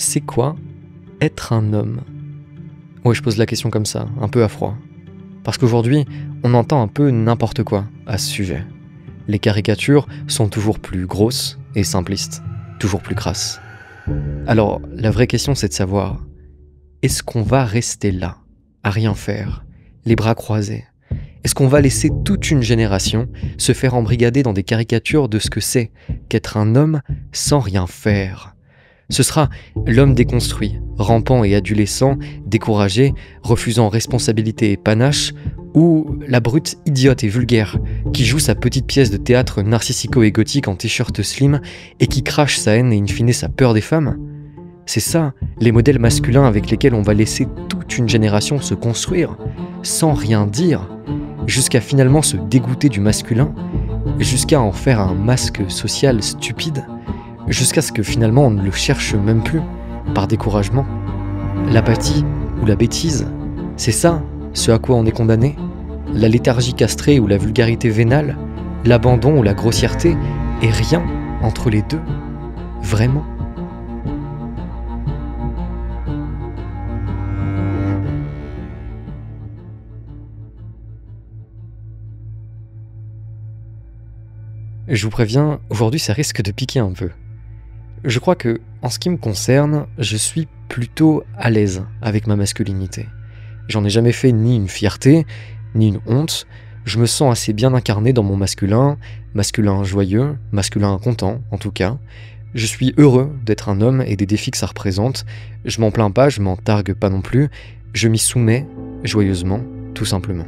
C'est quoi être un homme? Ouais, je pose la question comme ça, un peu à froid. Parce qu'aujourd'hui, on entend un peu n'importe quoi à ce sujet. Les caricatures sont toujours plus grosses et simplistes, toujours plus crasses. Alors, la vraie question, c'est de savoir, est-ce qu'on va rester là, à rien faire, les bras croisés? Est-ce qu'on va laisser toute une génération se faire embrigader dans des caricatures de ce que c'est qu'être un homme sans rien faire? Ce sera l'homme déconstruit, rampant et adolescent, découragé, refusant responsabilité et panache, ou la brute idiote et vulgaire qui joue sa petite pièce de théâtre narcissico-égotique en t-shirt slim et qui crache sa haine et in fine sa peur des femmes? C'est ça, les modèles masculins avec lesquels on va laisser toute une génération se construire, sans rien dire, jusqu'à finalement se dégoûter du masculin, jusqu'à en faire un masque social stupide, jusqu'à ce que finalement on ne le cherche même plus, par découragement. L'apathie ou la bêtise, c'est ça, ce à quoi on est condamné? La léthargie castrée ou la vulgarité vénale, l'abandon ou la grossièreté, et rien entre les deux? Vraiment? Je vous préviens, aujourd'hui ça risque de piquer un peu. Je crois que, en ce qui me concerne, je suis plutôt à l'aise avec ma masculinité. J'en ai jamais fait ni une fierté, ni une honte. Je me sens assez bien incarné dans mon masculin, masculin joyeux, masculin content en tout cas. Je suis heureux d'être un homme et des défis que ça représente. Je m'en plains pas, je m'en targue pas non plus. Je m'y soumets joyeusement, tout simplement.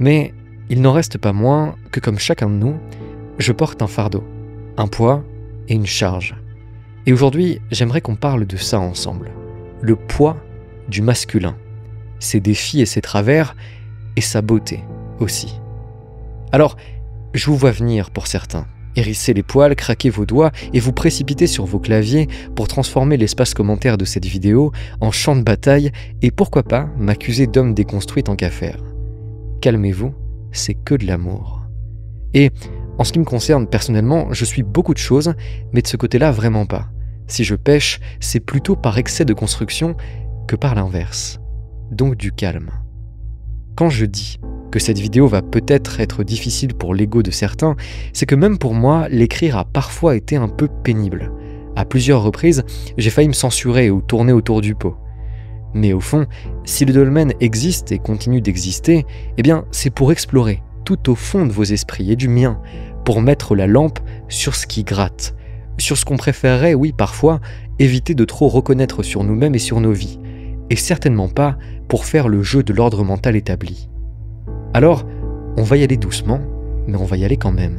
Mais il n'en reste pas moins que comme chacun de nous, je porte un fardeau, un poids et une charge. Et aujourd'hui, j'aimerais qu'on parle de ça ensemble. Le poids du masculin, ses défis et ses travers, et sa beauté aussi. Alors, je vous vois venir pour certains, hérisser les poils, craquer vos doigts et vous précipiter sur vos claviers pour transformer l'espace commentaire de cette vidéo en champ de bataille et pourquoi pas m'accuser d'homme déconstruit tant qu'à faire. Calmez-vous, c'est que de l'amour. Et en ce qui me concerne personnellement, je suis beaucoup de choses, mais de ce côté-là, vraiment pas. Si je pêche, c'est plutôt par excès de construction que par l'inverse. Donc du calme. Quand je dis que cette vidéo va peut-être être difficile pour l'ego de certains, c'est que même pour moi, l'écrire a parfois été un peu pénible. À plusieurs reprises, j'ai failli me censurer ou tourner autour du pot. Mais au fond, si le dolmen existe et continue d'exister, eh bien c'est pour explorer tout au fond de vos esprits et du mien, pour mettre la lampe sur ce qui gratte, sur ce qu'on préférerait, oui parfois, éviter de trop reconnaître sur nous-mêmes et sur nos vies, et certainement pas pour faire le jeu de l'ordre mental établi. Alors, on va y aller doucement, mais on va y aller quand même.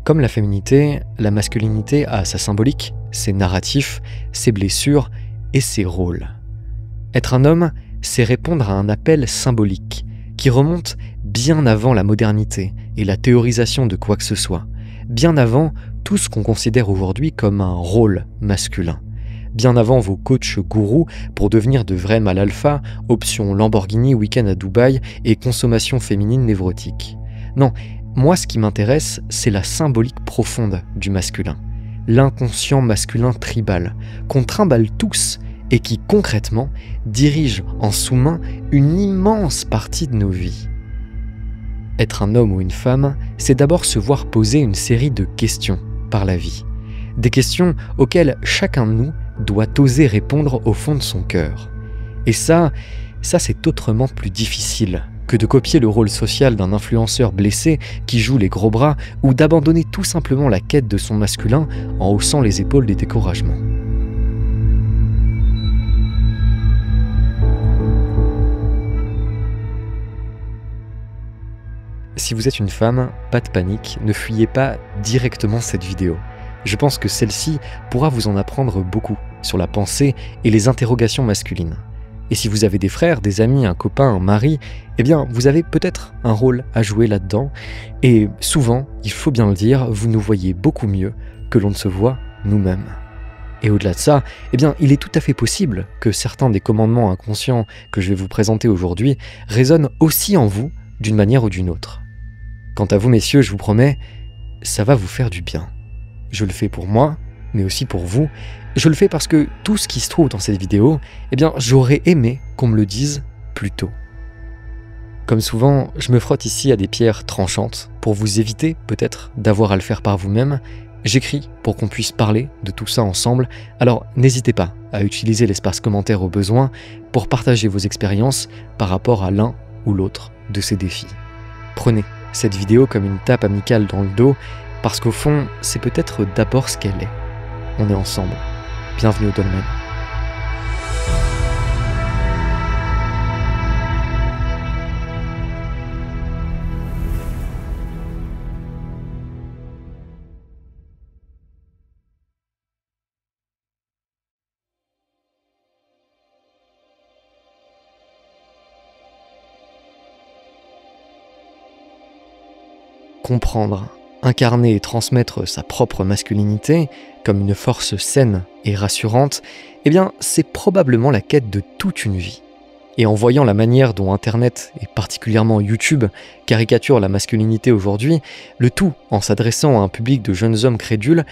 Comme la féminité, la masculinité a sa symbolique, ses narratifs, ses blessures et ses rôles. Être un homme, c'est répondre à un appel symbolique qui remonte bien avant la modernité et la théorisation de quoi que ce soit, bien avant tout ce qu'on considère aujourd'hui comme un rôle masculin, bien avant vos coachs gourous pour devenir de vrais mâles alpha, option Lamborghini, week-end à Dubaï et consommation féminine névrotique. Non, moi ce qui m'intéresse, c'est la symbolique profonde du masculin, l'inconscient masculin tribal, qu'on trimballe tous et qui concrètement dirige en sous-main une immense partie de nos vies. Être un homme ou une femme, c'est d'abord se voir poser une série de questions par la vie. Des questions auxquelles chacun de nous doit oser répondre au fond de son cœur. Et ça c'est autrement plus difficile que de copier le rôle social d'un influenceur blessé qui joue les gros bras ou d'abandonner tout simplement la quête de son masculin en haussant les épaules des découragements. Si vous êtes une femme, pas de panique, ne fuyez pas directement cette vidéo. Je pense que celle-ci pourra vous en apprendre beaucoup sur la pensée et les interrogations masculines. Et si vous avez des frères, des amis, un copain, un mari, eh bien vous avez peut-être un rôle à jouer là-dedans. Et souvent, il faut bien le dire, vous nous voyez beaucoup mieux que l'on ne se voit nous-mêmes. Et au-delà de ça, eh bien, il est tout à fait possible que certains des commandements inconscients que je vais vous présenter aujourd'hui résonnent aussi en vous d'une manière ou d'une autre. Quant à vous messieurs, je vous promets, ça va vous faire du bien. Je le fais pour moi, mais aussi pour vous. Je le fais parce que tout ce qui se trouve dans cette vidéo, j'aurais aimé qu'on me le dise plus tôt. Comme souvent, je me frotte ici à des pierres tranchantes pour vous éviter peut-être d'avoir à le faire par vous-même. J'écris pour qu'on puisse parler de tout ça ensemble, alors n'hésitez pas à utiliser l'espace commentaire au besoin pour partager vos expériences par rapport à l'un ou l'autre de ces défis. Prenez cette vidéo comme une tape amicale dans le dos, parce qu'au fond, c'est peut-être d'abord ce qu'elle est. On est ensemble. Bienvenue au Dolmen. Comprendre, incarner et transmettre sa propre masculinité comme une force saine et rassurante, c'est probablement la quête de toute une vie. Et en voyant la manière dont Internet, et particulièrement YouTube, caricature la masculinité aujourd'hui, le tout en s'adressant à un public de jeunes hommes crédules,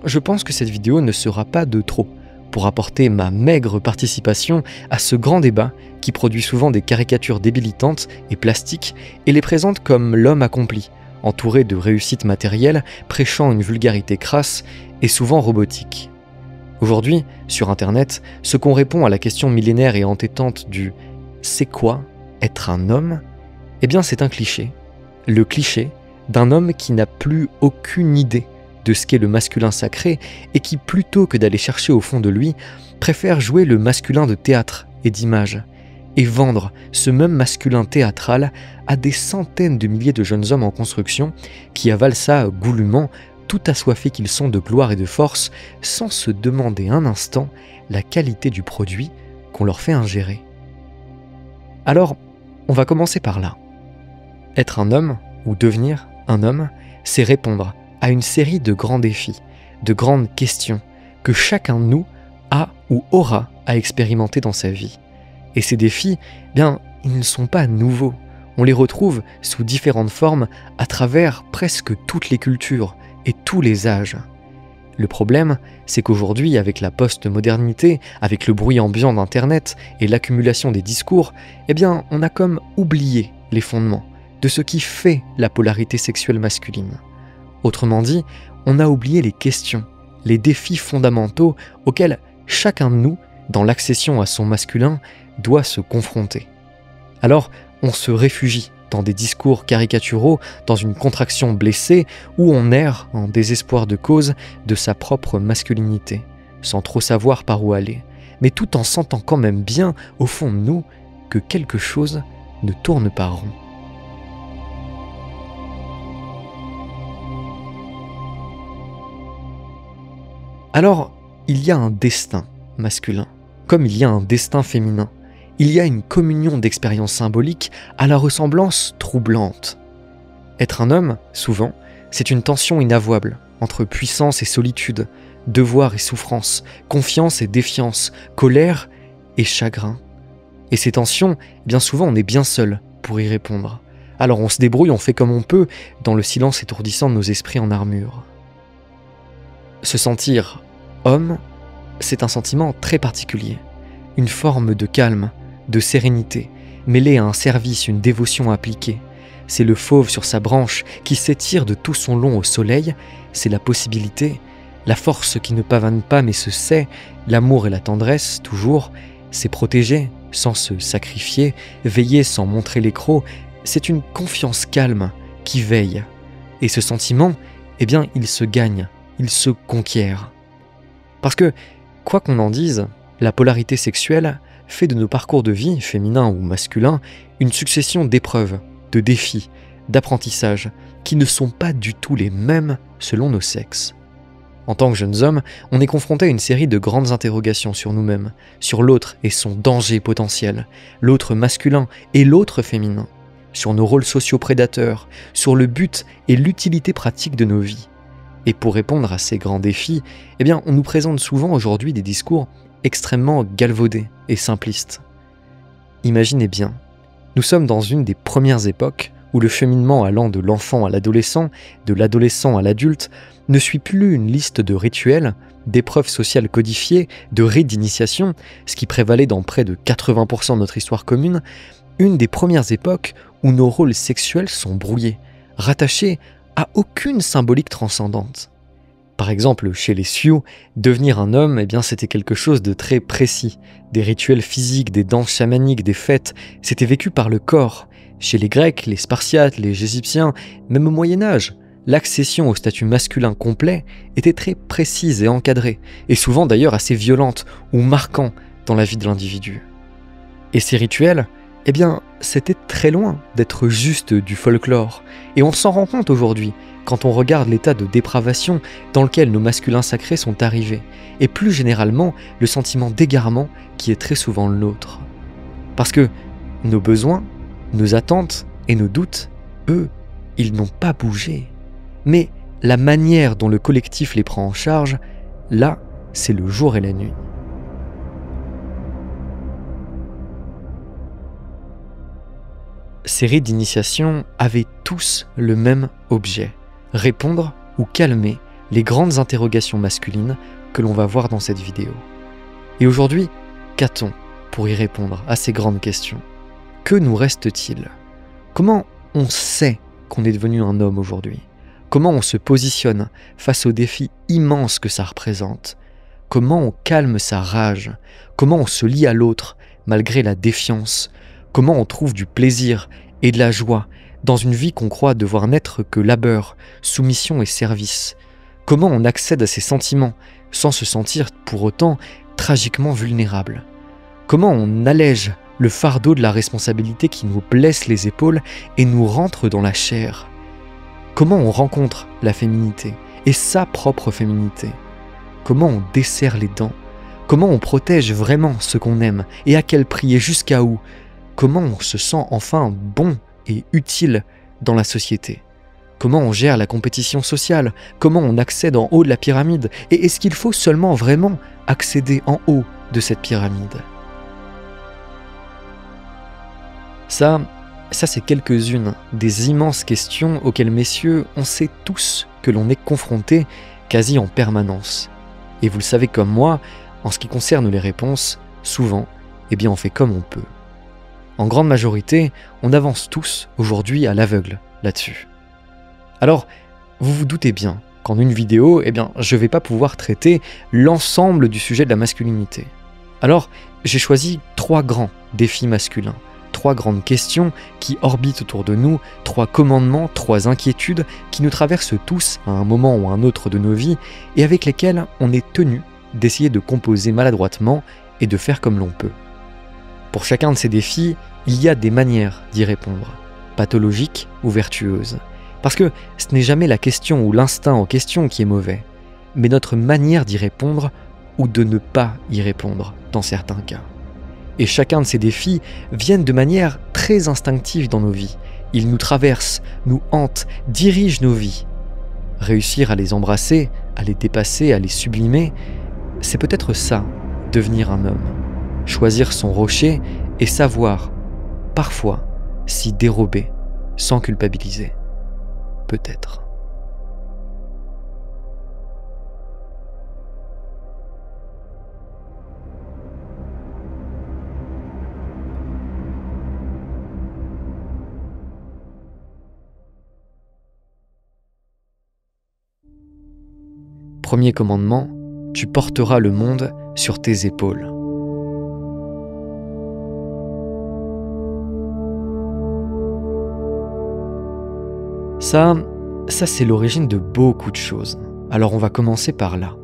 je pense que cette vidéo ne sera pas de trop pour apporter ma maigre participation à ce grand débat qui produit souvent des caricatures débilitantes et plastiques et les présente comme l'homme accompli, entouré de réussites matérielles, prêchant une vulgarité crasse et souvent robotique. Aujourd'hui, sur Internet, ce qu'on répond à la question millénaire et entêtante du « c'est quoi être un homme ?» c'est un cliché. Le cliché d'un homme qui n'a plus aucune idée de ce qu'est le masculin sacré et qui, plutôt que d'aller chercher au fond de lui, préfère jouer le masculin de théâtre et d'image, et vendre ce même masculin théâtral à des centaines de milliers de jeunes hommes en construction qui avalent ça goulûment, tout assoiffés qu'ils sont de gloire et de force, sans se demander un instant la qualité du produit qu'on leur fait ingérer. Alors, on va commencer par là. Être un homme, ou devenir un homme, c'est répondre à une série de grands défis, de grandes questions que chacun de nous a ou aura à expérimenter dans sa vie. Et ces défis, ils ne sont pas nouveaux. On les retrouve sous différentes formes à travers presque toutes les cultures et tous les âges. Le problème, c'est qu'aujourd'hui, avec la post-modernité, avec le bruit ambiant d'Internet et l'accumulation des discours, on a comme oublié les fondements de ce qui fait la polarité sexuelle masculine. Autrement dit, on a oublié les questions, les défis fondamentaux auxquels chacun de nous, dans l'accession à son masculin, doit se confronter. Alors, on se réfugie dans des discours caricaturaux, dans une contraction blessée, où on erre en désespoir de cause de sa propre masculinité, sans trop savoir par où aller, mais tout en sentant quand même bien, au fond de nous, que quelque chose ne tourne pas rond. Alors, il y a un destin masculin, comme il y a un destin féminin. Il y a une communion d'expériences symboliques à la ressemblance troublante. Être un homme, souvent, c'est une tension inavouable entre puissance et solitude, devoir et souffrance, confiance et défiance, colère et chagrin. Et ces tensions, bien souvent, on est bien seul pour y répondre. Alors on se débrouille, on fait comme on peut, dans le silence étourdissant de nos esprits en armure. Se sentir homme, c'est un sentiment très particulier, une forme de calme, de sérénité, mêlée à un service, une dévotion appliquée. C'est le fauve sur sa branche qui s'étire de tout son long au soleil, c'est la possibilité, la force qui ne pavane pas mais se sait, l'amour et la tendresse, toujours, c'est protéger sans se sacrifier, veiller sans montrer les crocs, c'est une confiance calme qui veille. Et ce sentiment, il se gagne, il se conquiert. Parce que, quoi qu'on en dise, la polarité sexuelle fait de nos parcours de vie, féminins ou masculins, une succession d'épreuves, de défis, d'apprentissages, qui ne sont pas du tout les mêmes selon nos sexes. En tant que jeunes hommes, on est confronté à une série de grandes interrogations sur nous-mêmes, sur l'autre et son danger potentiel, l'autre masculin et l'autre féminin, sur nos rôles sociaux prédateurs, sur le but et l'utilité pratique de nos vies. Et pour répondre à ces grands défis, on nous présente souvent aujourd'hui des discours extrêmement galvaudés et simplistes. Imaginez bien, nous sommes dans une des premières époques où le cheminement allant de l'enfant à l'adolescent, de l'adolescent à l'adulte, ne suit plus une liste de rituels, d'épreuves sociales codifiées, de rites d'initiation, ce qui prévalait dans près de 80% de notre histoire commune, une des premières époques où nos rôles sexuels sont brouillés, rattachés à aucune symbolique transcendante. Par exemple, chez les Sioux, devenir un homme, c'était quelque chose de très précis. Des rituels physiques, des danses chamaniques, des fêtes, c'était vécu par le corps. Chez les Grecs, les Spartiates, les Égyptiens, même au Moyen-Âge, l'accession au statut masculin complet était très précise et encadrée, et souvent d'ailleurs assez violente ou marquante dans la vie de l'individu. Et ces rituels, c'était très loin d'être juste du folklore, et on s'en rend compte aujourd'hui quand on regarde l'état de dépravation dans lequel nos masculins sacrés sont arrivés, et plus généralement le sentiment d'égarement qui est très souvent le nôtre. Parce que nos besoins, nos attentes et nos doutes, eux, ils n'ont pas bougé. Mais la manière dont le collectif les prend en charge, là, c'est le jour et la nuit. Ces rites d'initiation avaient tous le même objet, répondre ou calmer les grandes interrogations masculines que l'on va voir dans cette vidéo. Et aujourd'hui, qu'a-t-on pour y répondre à ces grandes questions? Que nous reste-t-il? Comment on sait qu'on est devenu un homme aujourd'hui? Comment on se positionne face aux défis immenses que ça représente? Comment on calme sa rage? Comment on se lie à l'autre malgré la défiance? Comment on trouve du plaisir et de la joie dans une vie qu'on croit devoir n'être que labeur, soumission et service? Comment on accède à ces sentiments sans se sentir pour autant tragiquement vulnérable? Comment on allège le fardeau de la responsabilité qui nous blesse les épaules et nous rentre dans la chair? Comment on rencontre la féminité et sa propre féminité? Comment on desserre les dents? Comment on protège vraiment ce qu'on aime et à quel prix et jusqu'à où? Comment on se sent enfin bon et utile dans la société? Comment on gère la compétition sociale? Comment on accède en haut de la pyramide? Et est-ce qu'il faut seulement vraiment accéder en haut de cette pyramide? Ça c'est quelques-unes des immenses questions auxquelles, messieurs, on sait tous que l'on est confrontés quasi en permanence. Et vous le savez comme moi, en ce qui concerne les réponses, souvent, on fait comme on peut. En grande majorité, on avance tous aujourd'hui à l'aveugle là-dessus. Alors, vous vous doutez bien qu'en une vidéo, je ne vais pas pouvoir traiter l'ensemble du sujet de la masculinité. Alors, j'ai choisi 3 grands défis masculins, 3 grandes questions qui orbitent autour de nous, 3 commandements, 3 inquiétudes qui nous traversent tous à un moment ou à un autre de nos vies et avec lesquels on est tenu d'essayer de composer maladroitement et de faire comme l'on peut. Pour chacun de ces défis, il y a des manières d'y répondre, pathologiques ou vertueuses. Parce que ce n'est jamais la question ou l'instinct en question qui est mauvais, mais notre manière d'y répondre ou de ne pas y répondre dans certains cas. Et chacun de ces défis viennent de manière très instinctive dans nos vies. Ils nous traversent, nous hantent, dirigent nos vies. Réussir à les embrasser, à les dépasser, à les sublimer, c'est peut-être ça, devenir un homme. Choisir son rocher et savoir, parfois, s'y dérober sans culpabiliser. Peut-être. Premier commandement, tu porteras le monde sur tes épaules. Ça c'est l'origine de beaucoup de choses. Alors on va commencer par là.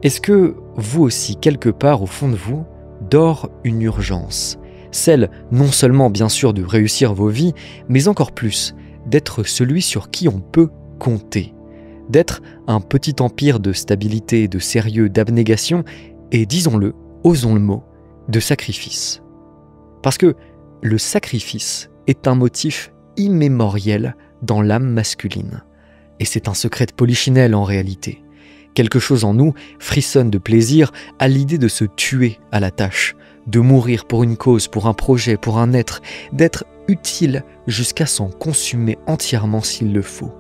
Est-ce que vous aussi, quelque part au fond de vous, dort une urgence? Celle non seulement bien sûr de réussir vos vies, mais encore plus d'être celui sur qui on peut compter. D'être un petit empire de stabilité, de sérieux, d'abnégation et, disons-le, osons le mot, de sacrifice. Parce que le sacrifice est un motif immémoriel dans l'âme masculine. Et c'est un secret de polichinelle en réalité. Quelque chose en nous frissonne de plaisir à l'idée de se tuer à la tâche, de mourir pour une cause, pour un projet, pour un être, d'être utile jusqu'à s'en consumer entièrement s'il le faut.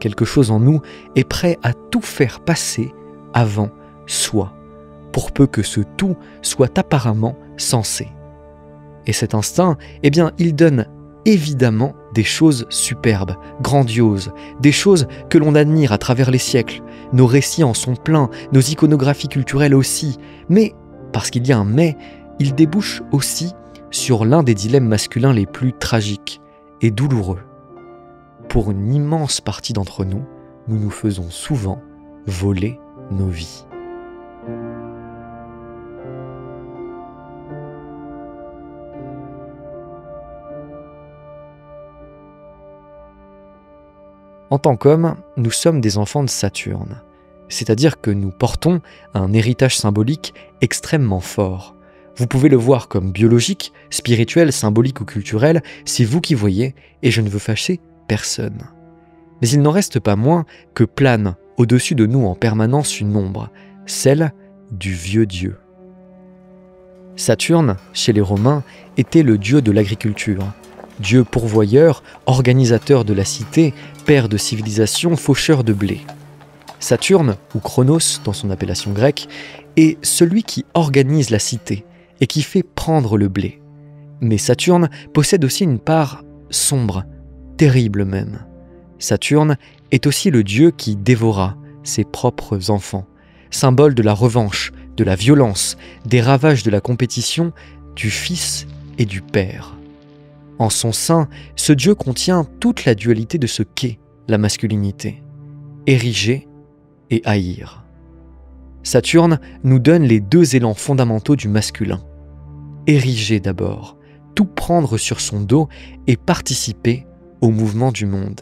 Quelque chose en nous est prêt à tout faire passer avant soi, pour peu que ce tout soit apparemment sensé. Et cet instinct, eh bien, il donne évidemment des choses superbes, grandioses, des choses que l'on admire à travers les siècles. Nos récits en sont pleins, nos iconographies culturelles aussi. Mais, parce qu'il y a un mais, il débouche aussi sur l'un des dilemmes masculins les plus tragiques et douloureux. Pour une immense partie d'entre nous, nous nous faisons souvent voler nos vies. En tant qu'hommes, nous sommes des enfants de Saturne, c'est-à-dire que nous portons un héritage symbolique extrêmement fort. Vous pouvez le voir comme biologique, spirituel, symbolique ou culturel, c'est vous qui voyez, et je ne veux fâcher personne. Mais il n'en reste pas moins que plane au-dessus de nous en permanence une ombre, celle du vieux dieu. Saturne, chez les Romains, était le dieu de l'agriculture. Dieu pourvoyeur, organisateur de la cité, père de civilisation, faucheur de blé. Saturne, ou Chronos dans son appellation grecque, est celui qui organise la cité et qui fait prendre le blé. Mais Saturne possède aussi une part sombre, terrible même. Saturne est aussi le dieu qui dévora ses propres enfants, symbole de la revanche, de la violence, des ravages de la compétition, du fils et du père. En son sein, ce dieu contient toute la dualité de ce qu'est la masculinité, ériger et haïr. Saturne nous donne les deux élans fondamentaux du masculin. Ériger d'abord, tout prendre sur son dos et participer au mouvement du monde.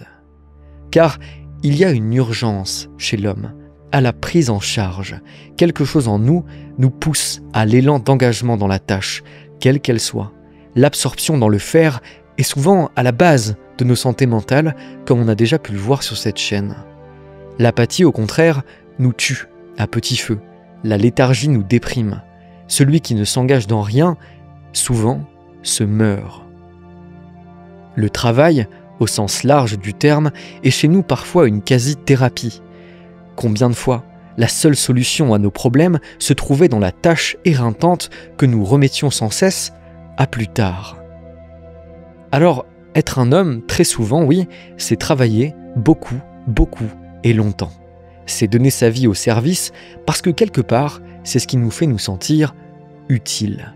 Car il y a une urgence chez l'homme, à la prise en charge. Quelque chose en nous nous pousse à l'élan d'engagement dans la tâche, quelle qu'elle soit. L'absorption dans le faire est souvent à la base de nos santé mentales, comme on a déjà pu le voir sur cette chaîne. L'apathie, au contraire, nous tue à petit feu. La léthargie nous déprime. Celui qui ne s'engage dans rien, souvent, se meurt. Le travail, au sens large du terme, est chez nous parfois une quasi-thérapie. Combien de fois la seule solution à nos problèmes se trouvait dans la tâche éreintante que nous remettions sans cesse à plus tard. Alors, être un homme, très souvent, oui, c'est travailler beaucoup, beaucoup et longtemps. C'est donner sa vie au service parce que quelque part, c'est ce qui nous fait nous sentir utiles.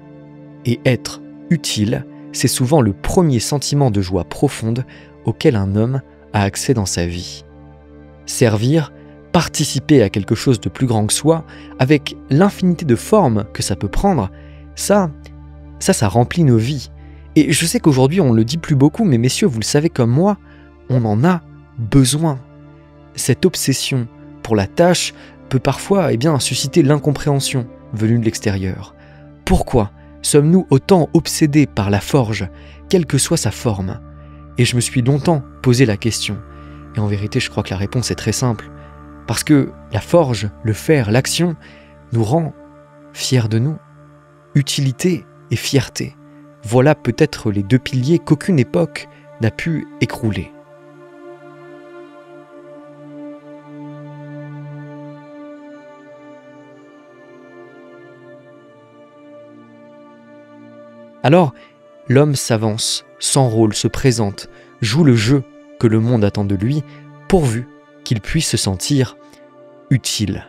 Et être utile, c'est souvent le premier sentiment de joie profonde auquel un homme a accès dans sa vie. Servir, participer à quelque chose de plus grand que soi, avec l'infinité de formes que ça peut prendre, ça remplit nos vies. Et je sais qu'aujourd'hui on le dit plus beaucoup, mais messieurs, vous le savez comme moi, on en a besoin. Cette obsession pour la tâche peut parfois susciter l'incompréhension venue de l'extérieur. Pourquoi sommes-nous autant obsédés par la forge, quelle que soit sa forme? Et je me suis longtemps posé la question. Et en vérité, je crois que la réponse est très simple. Parce que la forge, le faire, l'action, nous rend fiers de nous. Utilité et fierté. Voilà peut-être les deux piliers qu'aucune époque n'a pu écrouler. Alors, l'homme s'avance, s'enrôle, se présente, joue le jeu que le monde attend de lui, pourvu qu'il puisse se sentir utile.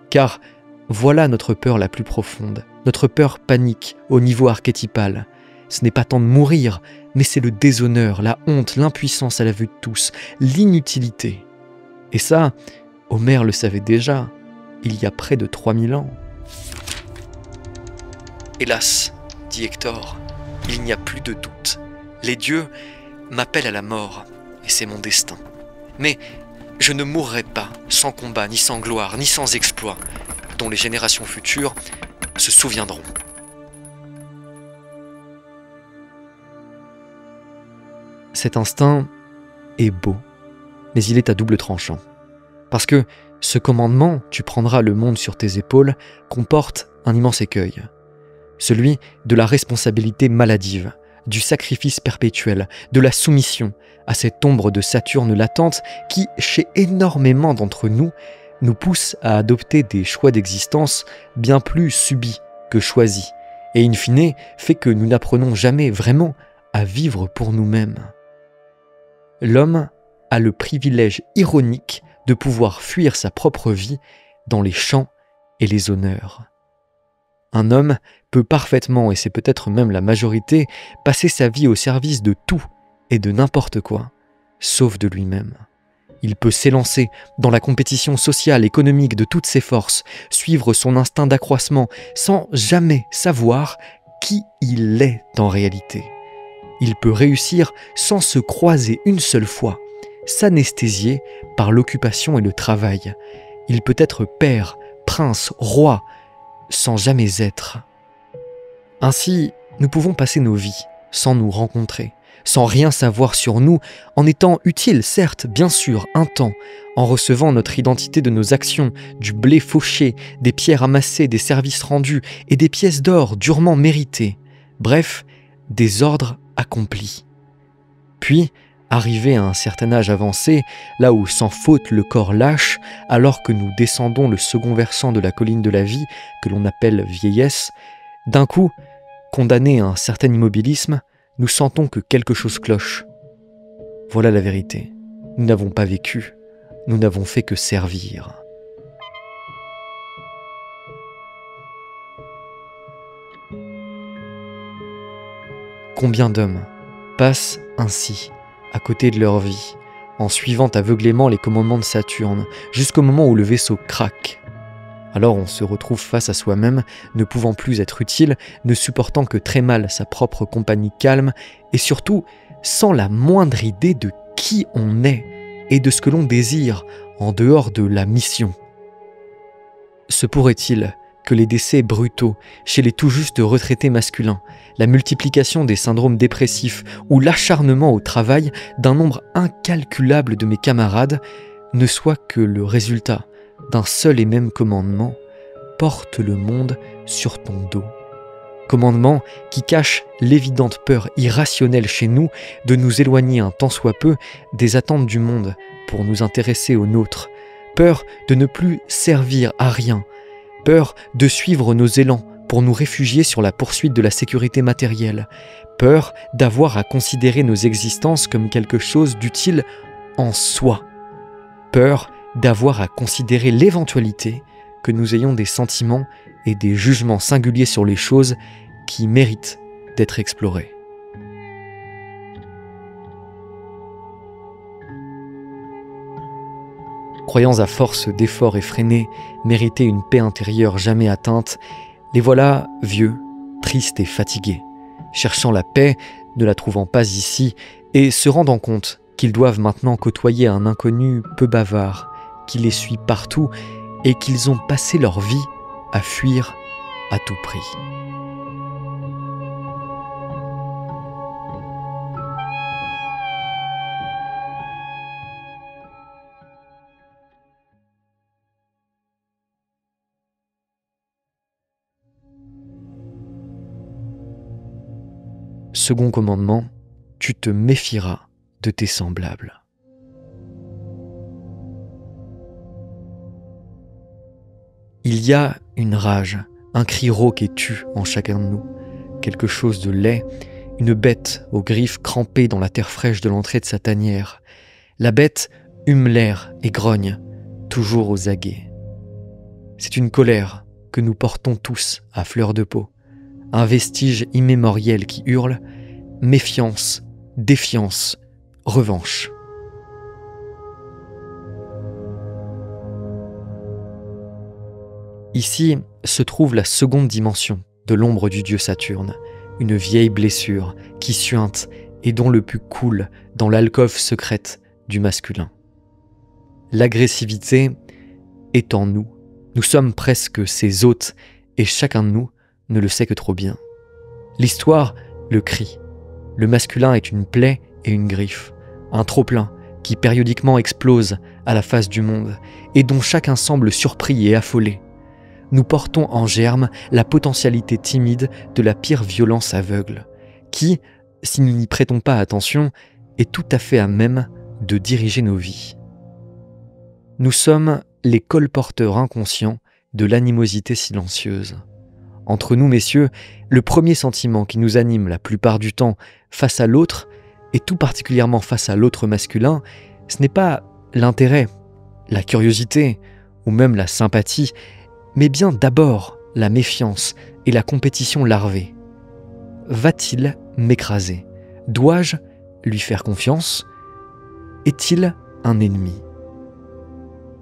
Car voilà notre peur la plus profonde, notre peur panique au niveau archétypal. Ce n'est pas tant de mourir, mais c'est le déshonneur, la honte, l'impuissance à la vue de tous, l'inutilité. Et ça, Homère le savait déjà, il y a près de 3000 ans. Hélas, dit Hector, il n'y a plus de doute. Les dieux m'appellent à la mort, et c'est mon destin. Mais je ne mourrai pas sans combat, ni sans gloire, ni sans exploit, dont les générations futures se souviendront. Cet instinct est beau, mais il est à double tranchant. Parce que ce commandement, tu prendras le monde sur tes épaules, comporte un immense écueil. celui de la responsabilité maladive, du sacrifice perpétuel, de la soumission à cette ombre de Saturne latente qui, chez énormément d'entre nous, nous pousse à adopter des choix d'existence bien plus subis que choisis, et in fine fait que nous n'apprenons jamais vraiment à vivre pour nous-mêmes. L'homme a le privilège ironique de pouvoir fuir sa propre vie dans les champs et les honneurs. Un homme peut parfaitement, et c'est peut-être même la majorité, passer sa vie au service de tout et de n'importe quoi, sauf de lui-même. Il peut s'élancer dans la compétition sociale, économique de toutes ses forces, suivre son instinct d'accroissement sans jamais savoir qui il est en réalité. Il peut réussir sans se croiser une seule fois, s'anesthésier par l'occupation et le travail. Il peut être père, prince, roi, sans jamais être. Ainsi, nous pouvons passer nos vies sans nous rencontrer, sans rien savoir sur nous, en étant utiles, certes, bien sûr, un temps, en recevant notre identité de nos actions, du blé fauché, des pierres amassées, des services rendus et des pièces d'or durement méritées. Bref, des ordres accomplis. Puis, arrivé à un certain âge avancé, là où sans faute le corps lâche, alors que nous descendons le second versant de la colline de la vie, que l'on appelle vieillesse, d'un coup, condamnés à un certain immobilisme, nous sentons que quelque chose cloche. Voilà la vérité. Nous n'avons pas vécu, nous n'avons fait que servir. Combien d'hommes passent ainsi, à côté de leur vie, en suivant aveuglément les commandements de Saturne, jusqu'au moment où le vaisseau craque. Alors on se retrouve face à soi-même, ne pouvant plus être utile, ne supportant que très mal sa propre compagnie calme, et surtout sans la moindre idée de qui on est et de ce que l'on désire en dehors de la mission. Se pourrait-il que les décès brutaux chez les tout juste retraités masculins, la multiplication des syndromes dépressifs ou l'acharnement au travail d'un nombre incalculable de mes camarades ne soient que le résultat d'un seul et même commandement: porte le monde sur ton dos. Commandement qui cache l'évidente peur irrationnelle chez nous de nous éloigner un tant soit peu des attentes du monde pour nous intéresser aux nôtres, peur de ne plus servir à rien, peur de suivre nos élans pour nous réfugier sur la poursuite de la sécurité matérielle, peur d'avoir à considérer nos existences comme quelque chose d'utile en soi, peur d'avoir à considérer l'éventualité que nous ayons des sentiments et des jugements singuliers sur les choses qui méritent d'être explorés. Croyant à force d'efforts effrénés mériter une paix intérieure jamais atteinte, les voilà vieux, tristes et fatigués, cherchant la paix, ne la trouvant pas ici, et se rendant compte qu'ils doivent maintenant côtoyer un inconnu peu bavard, qui les suit partout et qu'ils ont passé leur vie à fuir à tout prix. Second commandement, tu te méfieras de tes semblables. Il y a une rage, un cri rauque et tue en chacun de nous, quelque chose de laid, une bête aux griffes crampées dans la terre fraîche de l'entrée de sa tanière. La bête hume l'air et grogne, toujours aux aguets. C'est une colère que nous portons tous à fleur de peau, un vestige immémoriel qui hurle méfiance, défiance, revanche. Ici se trouve la seconde dimension de l'ombre du dieu Saturne, une vieille blessure qui suinte et dont le pus coule dans l'alcôve secrète du masculin. L'agressivité est en nous. Nous sommes presque ses hôtes et chacun de nous ne le sait que trop bien. L'histoire le crie. Le masculin est une plaie et une griffe, un trop-plein qui périodiquement explose à la face du monde et dont chacun semble surpris et affolé. nous portons en germe la potentialité timide de la pire violence aveugle, qui, si nous n'y prêtons pas attention, est tout à fait à même de diriger nos vies. Nous sommes les colporteurs inconscients de l'animosité silencieuse. Entre nous, messieurs, le premier sentiment qui nous anime la plupart du temps face à l'autre, et tout particulièrement face à l'autre masculin, ce n'est pas l'intérêt, la curiosité ou même la sympathie, mais bien d'abord la méfiance et la compétition larvée. Va-t-il m'écraser? Dois-je lui faire confiance? Est-il un ennemi?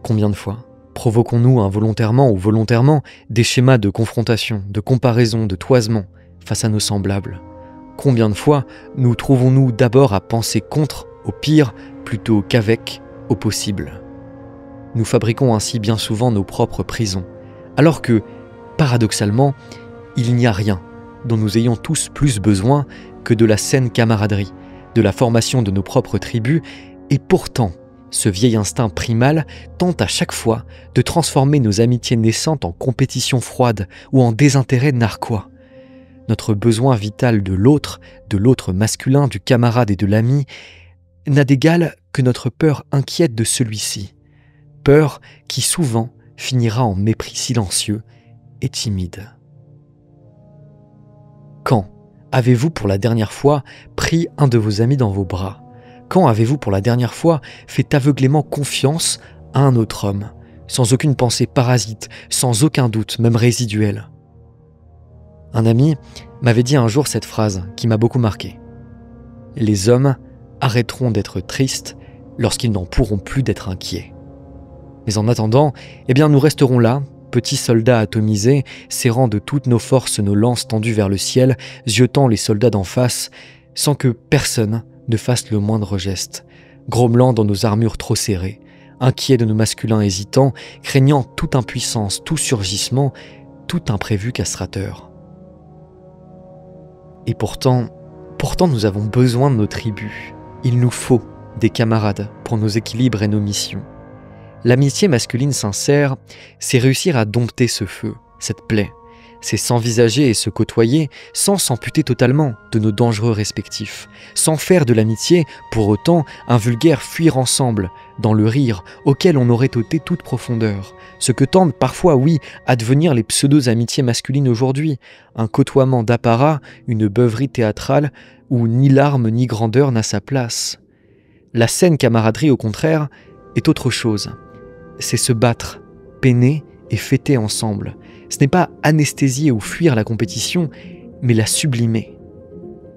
Combien de fois provoquons-nous involontairement ou volontairement des schémas de confrontation, de comparaison, de toisement face à nos semblables? Combien de fois nous trouvons-nous d'abord à penser contre, au pire, plutôt qu'avec, au possible? Nous fabriquons ainsi bien souvent nos propres prisons, alors que, paradoxalement, il n'y a rien dont nous ayons tous plus besoin que de la saine camaraderie, de la formation de nos propres tribus, et pourtant, ce vieil instinct primal tente à chaque fois de transformer nos amitiés naissantes en compétition froide ou en désintérêt narquois. Notre besoin vital de l'autre masculin, du camarade et de l'ami, n'a d'égal que notre peur inquiète de celui-ci. Peur qui souvent finira en mépris silencieux et timide. Quand avez-vous pour la dernière fois pris un de vos amis dans vos bras? Quand avez-vous pour la dernière fois fait aveuglément confiance à un autre homme, sans aucune pensée parasite, sans aucun doute, même résiduel? Un ami m'avait dit un jour cette phrase qui m'a beaucoup marqué. Les hommes arrêteront d'être tristes lorsqu'ils n'en pourront plus d'être inquiets. Mais en attendant, nous resterons là, petits soldats atomisés, serrant de toutes nos forces nos lances tendues vers le ciel, ziotant les soldats d'en face, sans que personne ne fasse le moindre geste, grommelant dans nos armures trop serrées, inquiets de nos masculins hésitants, craignant toute impuissance, tout surgissement, tout imprévu castrateur. Et pourtant nous avons besoin de nos tribus. Il nous faut des camarades pour nos équilibres et nos missions. L'amitié masculine sincère, c'est réussir à dompter ce feu, cette plaie. C'est s'envisager et se côtoyer sans s'amputer totalement de nos dangereux respectifs, sans faire de l'amitié, pour autant, un vulgaire fuir ensemble, dans le rire auquel on aurait ôté toute profondeur. Ce que tendent parfois, oui, à devenir les pseudo-amitiés masculines aujourd'hui, un côtoiement d'apparat, une beuverie théâtrale où ni larme ni grandeur n'a sa place. La saine camaraderie, au contraire, est autre chose. C'est se battre, peiner et fêter ensemble. Ce n'est pas anesthésier ou fuir la compétition, mais la sublimer.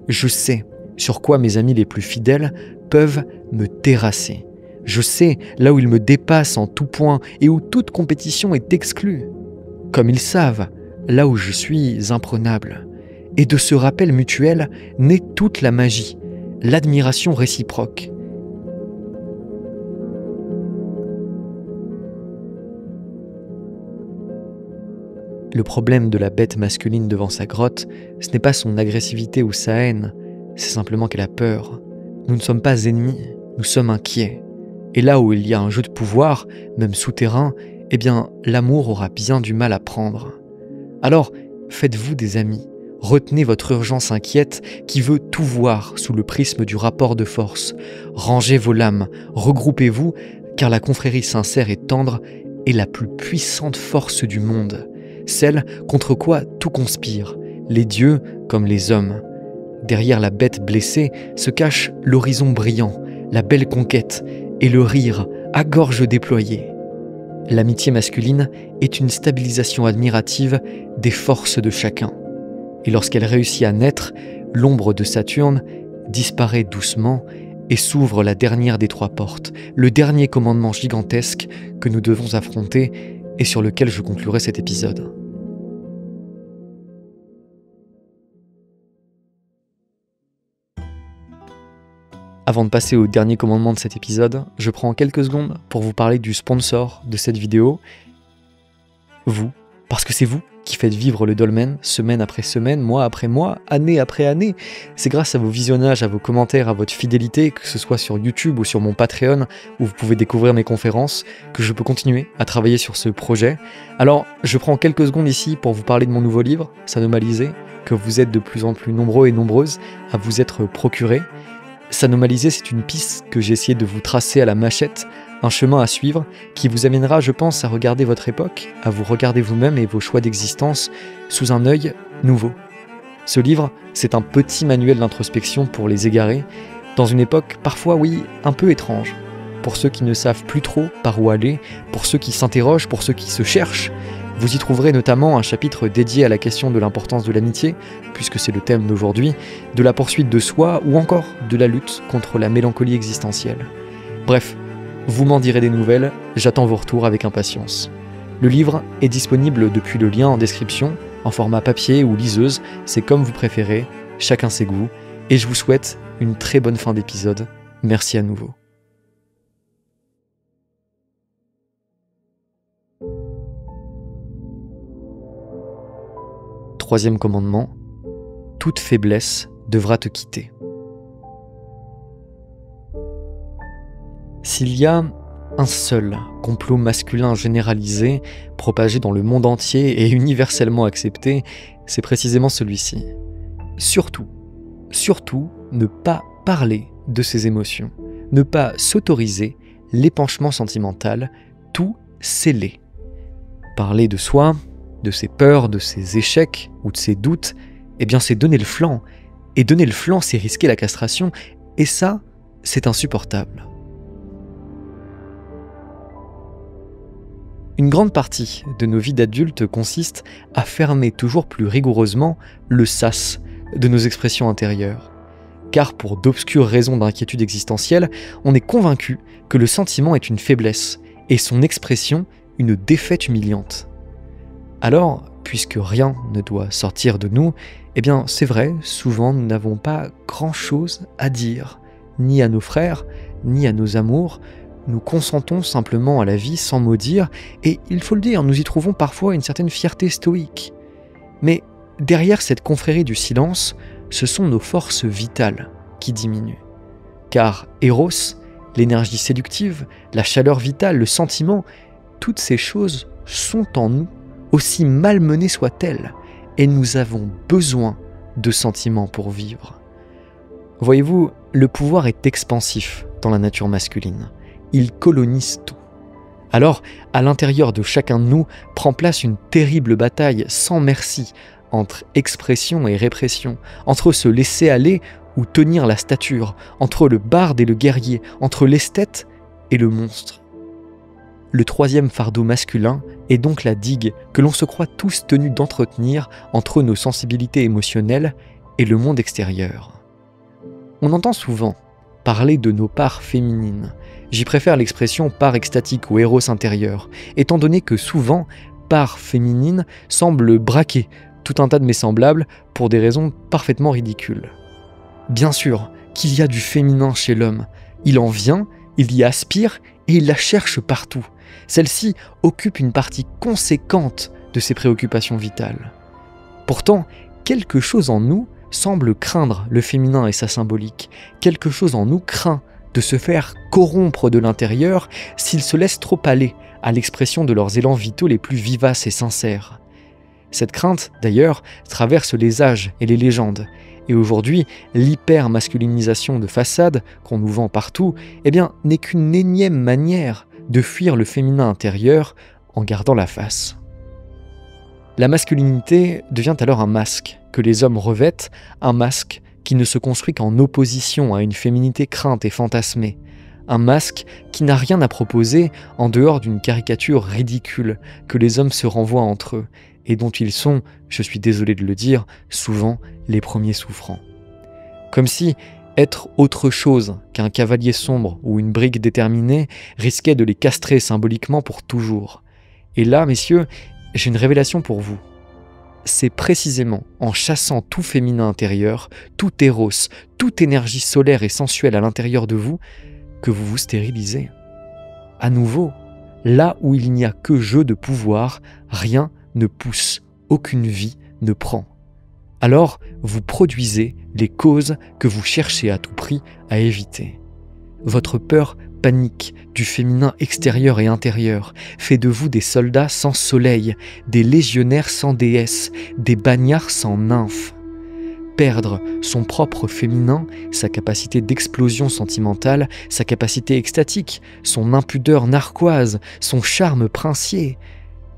Je sais sur quoi mes amis les plus fidèles peuvent me terrasser. Je sais là où ils me dépassent en tout point et où toute compétition est exclue. Comme ils savent là où je suis imprenable. Et de ce rappel mutuel naît toute la magie, l'admiration réciproque. Le problème de la bête masculine devant sa grotte, ce n'est pas son agressivité ou sa haine, c'est simplement qu'elle a peur. Nous ne sommes pas ennemis, nous sommes inquiets. Et là où il y a un jeu de pouvoir, même souterrain, l'amour aura bien du mal à prendre. Alors, faites-vous des amis, retenez votre urgence inquiète qui veut tout voir sous le prisme du rapport de force. Rangez vos lames, regroupez-vous, car la confrérie sincère et tendre est la plus puissante force du monde. Celle contre quoi tout conspire, les dieux comme les hommes. Derrière la bête blessée se cache l'horizon brillant, la belle conquête et le rire à gorge déployée. L'amitié masculine est une stabilisation admirative des forces de chacun. Et lorsqu'elle réussit à naître, l'ombre de Saturne disparaît doucement et s'ouvre la dernière des trois portes, le dernier commandement gigantesque que nous devons affronter et sur lequel je conclurai cet épisode. Avant de passer au dernier commandement de cet épisode, je prends quelques secondes pour vous parler du sponsor de cette vidéo, vous, Parce que c'est vous qui faites vivre le dolmen semaine après semaine, mois après mois, année après année. C'est grâce à vos visionnages, à vos commentaires, à votre fidélité, que ce soit sur YouTube ou sur mon Patreon, où vous pouvez découvrir mes conférences, que je peux continuer à travailler sur ce projet. Alors, je prends quelques secondes ici pour vous parler de mon nouveau livre, S'anomaliser, que vous êtes de plus en plus nombreux et nombreuses à vous être procuré. S'anomaliser, c'est une piste que j'ai essayé de vous tracer à la machette, un chemin à suivre qui vous amènera, je pense, à regarder votre époque, à vous regarder vous-même et vos choix d'existence sous un œil nouveau. Ce livre, c'est un petit manuel d'introspection pour les égarés, dans une époque parfois, oui, un peu étrange. Pour ceux qui ne savent plus trop par où aller, pour ceux qui s'interrogent, pour ceux qui se cherchent, vous y trouverez notamment un chapitre dédié à la question de l'importance de l'amitié, puisque c'est le thème d'aujourd'hui, de la poursuite de soi ou encore de la lutte contre la mélancolie existentielle. Bref, vous m'en direz des nouvelles, j'attends vos retours avec impatience. Le livre est disponible depuis le lien en description, en format papier ou liseuse, c'est comme vous préférez, chacun ses goûts, et je vous souhaite une très bonne fin d'épisode. Merci à nouveau. Troisième commandement, toute faiblesse devra te quitter. S'il y a un seul complot masculin généralisé, propagé dans le monde entier et universellement accepté, c'est précisément celui-ci. Surtout, ne pas parler de ses émotions, ne pas s'autoriser l'épanchement sentimental, tout sceller. Parler de soi, de ses peurs, de ses échecs ou de ses doutes, eh bien c'est donner le flanc. Et donner le flanc, c'est risquer la castration, et ça, c'est insupportable. Une grande partie de nos vies d'adultes consiste à fermer toujours plus rigoureusement le sas de nos expressions intérieures. Car pour d'obscures raisons d'inquiétude existentielle, on est convaincu que le sentiment est une faiblesse et son expression une défaite humiliante. Alors, puisque rien ne doit sortir de nous, eh bien c'est vrai, souvent nous n'avons pas grand-chose à dire, ni à nos frères, ni à nos amours. Nous consentons simplement à la vie sans mot dire, et il faut le dire, nous y trouvons parfois une certaine fierté stoïque. Mais derrière cette confrérie du silence, ce sont nos forces vitales qui diminuent. Car Eros, l'énergie séductive, la chaleur vitale, le sentiment, toutes ces choses sont en nous, aussi malmenées soient-elles, et nous avons besoin de sentiments pour vivre. Voyez-vous, le pouvoir est expansif dans la nature masculine. Il colonise tout. Alors, à l'intérieur de chacun de nous prend place une terrible bataille sans merci entre expression et répression, entre se laisser aller ou tenir la stature, entre le barde et le guerrier, entre l'esthète et le monstre. Le troisième fardeau masculin est donc la digue que l'on se croit tous tenus d'entretenir entre nos sensibilités émotionnelles et le monde extérieur. On entend souvent parler de nos parts féminines. J'y préfère l'expression part extatique ou héros intérieur, étant donné que souvent, part féminine semble braquer tout un tas de mes semblables pour des raisons parfaitement ridicules. Bien sûr qu'il y a du féminin chez l'homme, il en vient, il y aspire et il la cherche partout. Celle-ci occupe une partie conséquente de ses préoccupations vitales. Pourtant, quelque chose en nous semble craindre le féminin et sa symbolique. Quelque chose en nous craint de se faire corrompre de l'intérieur s'ils se laissent trop aller à l'expression de leurs élans vitaux les plus vivaces et sincères. Cette crainte, d'ailleurs, traverse les âges et les légendes. Et aujourd'hui, l'hyper-masculinisation de façade qu'on nous vend partout, eh bien, n'est qu'une énième manière de fuir le féminin intérieur en gardant la face. La masculinité devient alors un masque que les hommes revêtent, un masque qui ne se construit qu'en opposition à une féminité crainte et fantasmée, un masque qui n'a rien à proposer en dehors d'une caricature ridicule que les hommes se renvoient entre eux et dont ils sont, je suis désolé de le dire, souvent les premiers souffrants. Comme si être autre chose qu'un cavalier sombre ou une brigue déterminée risquait de les castrer symboliquement pour toujours. Et là, messieurs, j'ai une révélation pour vous. C'est précisément en chassant tout féminin intérieur, tout éros, toute énergie solaire et sensuelle à l'intérieur de vous, que vous vous stérilisez. À nouveau, là où il n'y a que jeu de pouvoir, rien ne pousse, aucune vie ne prend. Alors, vous produisez les causes que vous cherchez à tout prix à éviter. Votre peur panique du féminin extérieur et intérieur fait de vous des soldats sans soleil, des légionnaires sans déesse, des bagnards sans nymphes. Perdre son propre féminin, sa capacité d'explosion sentimentale, sa capacité extatique, son impudeur narquoise, son charme princier,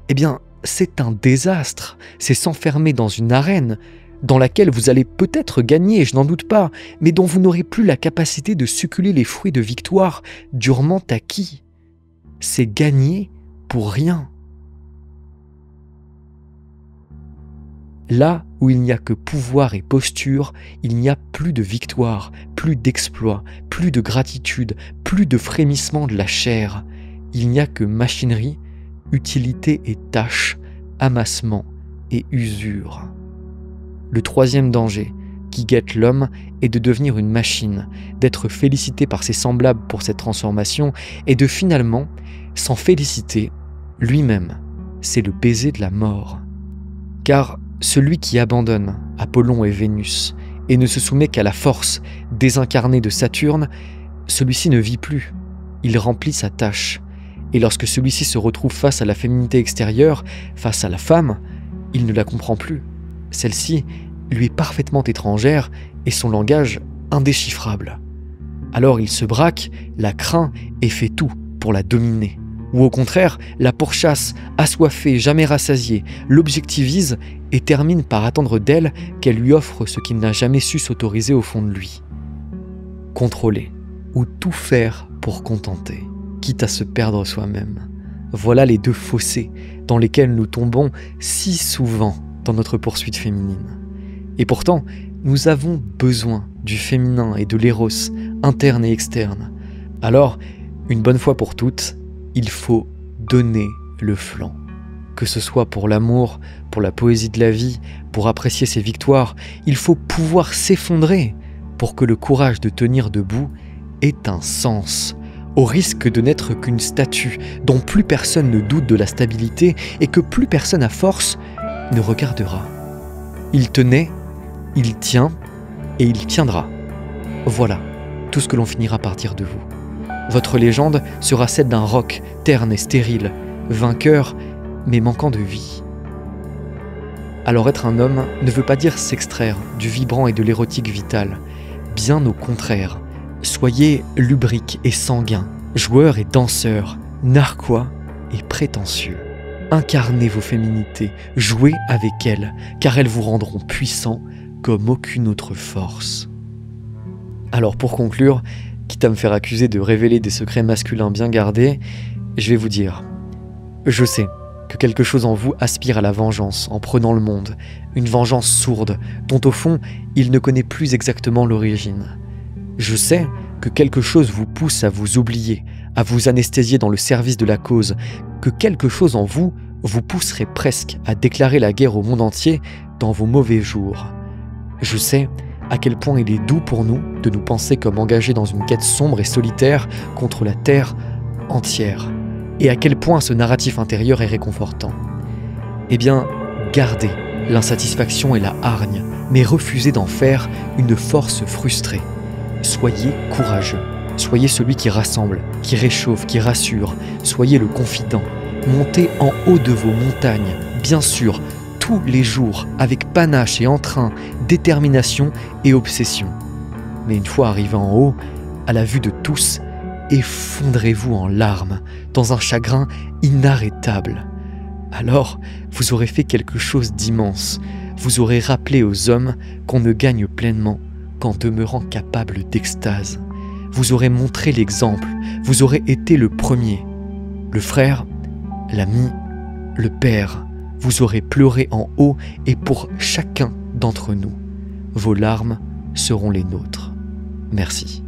eh bien, c'est un désastre. C'est s'enfermer dans une arène dans laquelle vous allez peut-être gagner, je n'en doute pas, mais dont vous n'aurez plus la capacité de succuler les fruits de victoire durement acquis. C'est gagner pour rien. Là où il n'y a que pouvoir et posture, il n'y a plus de victoire, plus d'exploit, plus de gratitude, plus de frémissement de la chair. Il n'y a que machinerie, utilité et tâche, amassement et usure. Le troisième danger qui guette l'homme est de devenir une machine, d'être félicité par ses semblables pour cette transformation et de finalement s'en féliciter lui-même. C'est le baiser de la mort. Car celui qui abandonne Apollon et Vénus et ne se soumet qu'à la force désincarnée de Saturne, celui-ci ne vit plus, il remplit sa tâche. Et lorsque celui-ci se retrouve face à la féminité extérieure, face à la femme, il ne la comprend plus. Celle-ci lui est parfaitement étrangère et son langage indéchiffrable. Alors il se braque, la craint et fait tout pour la dominer. Ou au contraire, la pourchasse, assoiffée, jamais rassasiée, l'objectivise et termine par attendre d'elle qu'elle lui offre ce qu'il n'a jamais su s'autoriser au fond de lui. Contrôler, ou tout faire pour contenter, quitte à se perdre soi-même. Voilà les deux fossés dans lesquels nous tombons si souvent dans notre poursuite féminine. Et pourtant, nous avons besoin du féminin et de l'éros, interne et externe. Alors, une bonne fois pour toutes, il faut donner le flanc. Que ce soit pour l'amour, pour la poésie de la vie, pour apprécier ses victoires, il faut pouvoir s'effondrer pour que le courage de tenir debout ait un sens, au risque de n'être qu'une statue dont plus personne ne doute de la stabilité et que plus personne à force ne regardera. Il tenait, il tient et il tiendra. Voilà tout ce que l'on finira par dire de vous. Votre légende sera celle d'un roc terne et stérile, vainqueur mais manquant de vie. Alors être un homme ne veut pas dire s'extraire du vibrant et de l'érotique vital, bien au contraire. Soyez lubrique et sanguin, joueur et danseur, narquois et prétentieux. Incarnez vos féminités, jouez avec elles, car elles vous rendront puissants comme aucune autre force. Alors pour conclure, quitte à me faire accuser de révéler des secrets masculins bien gardés, je vais vous dire, je sais que quelque chose en vous aspire à la vengeance en prenant le monde, une vengeance sourde, dont au fond, il ne connaît plus exactement l'origine. Je sais que quelque chose vous pousse à vous oublier, à vous anesthésier dans le service de la cause, que quelque chose en vous vous pousserait presque à déclarer la guerre au monde entier dans vos mauvais jours. Je sais à quel point il est doux pour nous de nous penser comme engagés dans une quête sombre et solitaire contre la terre entière, et à quel point ce narratif intérieur est réconfortant. Eh bien, gardez l'insatisfaction et la hargne, mais refusez d'en faire une force frustrée. Soyez courageux, soyez celui qui rassemble, qui réchauffe, qui rassure, soyez le confident. Montez en haut de vos montagnes, bien sûr, tous les jours, avec panache et entrain, détermination et obsession. Mais une fois arrivé en haut, à la vue de tous, effondrez-vous en larmes, dans un chagrin inarrêtable. Alors, vous aurez fait quelque chose d'immense. Vous aurez rappelé aux hommes qu'on ne gagne pleinement qu'en demeurant capable d'extase. Vous aurez montré l'exemple, vous aurez été le premier, le frère, l'ami, le père. Vous aurez pleuré en haut et pour chacun d'entre nous. Vos larmes seront les nôtres. Merci.